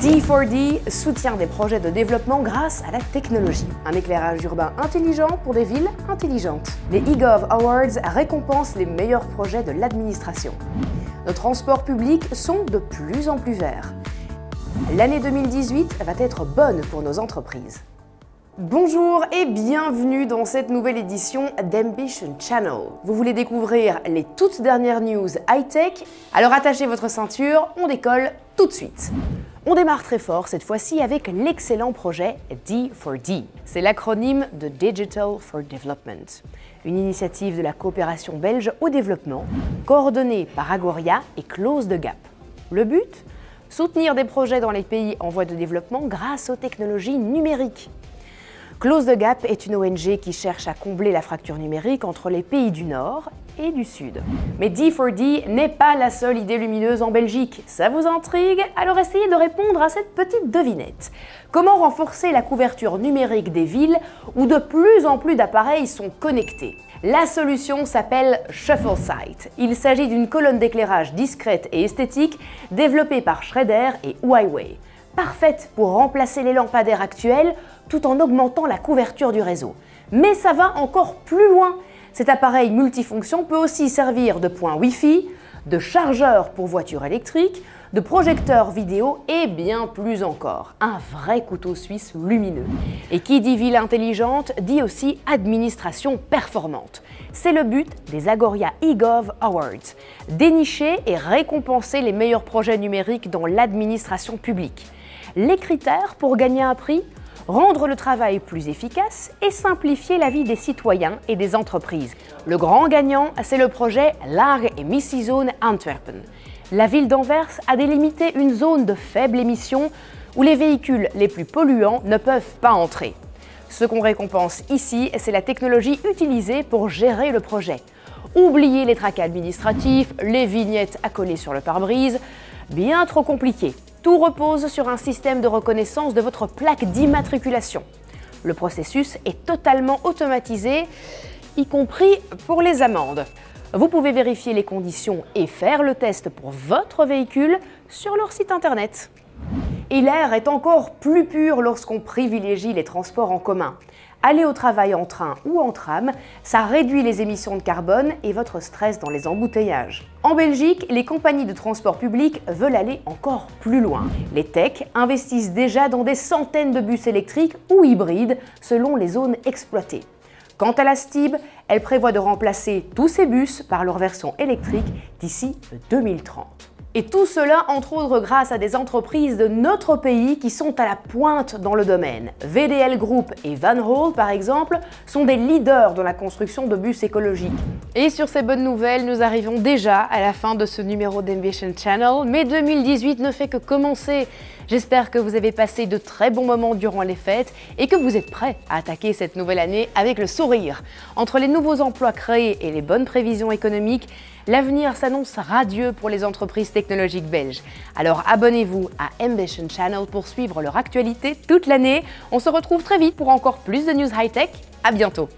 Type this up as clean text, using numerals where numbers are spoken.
D4D soutient des projets de développement grâce à la technologie. Un éclairage urbain intelligent pour des villes intelligentes. Les eGov Awards récompensent les meilleurs projets de l'administration. Nos transports publics sont de plus en plus verts. L'année 2018 va être bonne pour nos entreprises. Bonjour et bienvenue dans cette nouvelle édition d'Ambition Channel. Vous voulez découvrir les toutes dernières news high-tech? Alors attachez votre ceinture, on décolle tout de suite. On démarre très fort cette fois-ci avec l'excellent projet D4D. C'est l'acronyme de Digital for Development, une initiative de la coopération belge au développement, coordonnée par Agoria et Close the Gap. Le but? Soutenir des projets dans les pays en voie de développement grâce aux technologies numériques. Close the Gap est une ONG qui cherche à combler la fracture numérique entre les pays du Nord et du Sud. Mais D4D n'est pas la seule idée lumineuse en Belgique. Ça vous intrigue? Alors essayez de répondre à cette petite devinette. Comment renforcer la couverture numérique des villes où de plus en plus d'appareils sont connectés? La solution s'appelle ShuffleSight. Il s'agit d'une colonne d'éclairage discrète et esthétique développée par Schrader et Huawei. Parfaite pour remplacer les lampadaires actuels tout en augmentant la couverture du réseau. Mais ça va encore plus loin. Cet appareil multifonction peut aussi servir de point Wi-Fi, de chargeur pour voiture électrique, de projecteur vidéo et bien plus encore. Un vrai couteau suisse lumineux. Et qui dit ville intelligente dit aussi administration performante. C'est le but des Agoria eGov Awards. Dénicher et récompenser les meilleurs projets numériques dans l'administration publique. Les critères pour gagner un prix? Rendre le travail plus efficace et simplifier la vie des citoyens et des entreprises. Le grand gagnant, c'est le projet Lage Emissiezone Antwerpen. La ville d'Anvers a délimité une zone de faible émission où les véhicules les plus polluants ne peuvent pas entrer. Ce qu'on récompense ici, c'est la technologie utilisée pour gérer le projet. Oubliez les tracas administratifs, les vignettes à coller sur le pare-brise, bien trop compliqué. Tout repose sur un système de reconnaissance de votre plaque d'immatriculation. Le processus est totalement automatisé, y compris pour les amendes. Vous pouvez vérifier les conditions et faire le test pour votre véhicule sur leur site internet. Et l'air est encore plus pur lorsqu'on privilégie les transports en commun. Aller au travail en train ou en tram, ça réduit les émissions de carbone et votre stress dans les embouteillages. En Belgique, les compagnies de transport public veulent aller encore plus loin. Les techs investissent déjà dans des centaines de bus électriques ou hybrides selon les zones exploitées. Quant à la STIB, elle prévoit de remplacer tous ces bus par leur version électrique d'ici 2030. Et tout cela, entre autres, grâce à des entreprises de notre pays qui sont à la pointe dans le domaine. VDL Group et Van Hool, par exemple, sont des leaders dans la construction de bus écologiques. Et sur ces bonnes nouvelles, nous arrivons déjà à la fin de ce numéro d'Ambition Channel, mais 2018 ne fait que commencer. J'espère que vous avez passé de très bons moments durant les fêtes et que vous êtes prêts à attaquer cette nouvelle année avec le sourire. Entre les nouveaux emplois créés et les bonnes prévisions économiques, l'avenir s'annonce radieux pour les entreprises technologiques belges. Alors abonnez-vous à Ambition Channel pour suivre leur actualité toute l'année. On se retrouve très vite pour encore plus de news high-tech. À bientôt!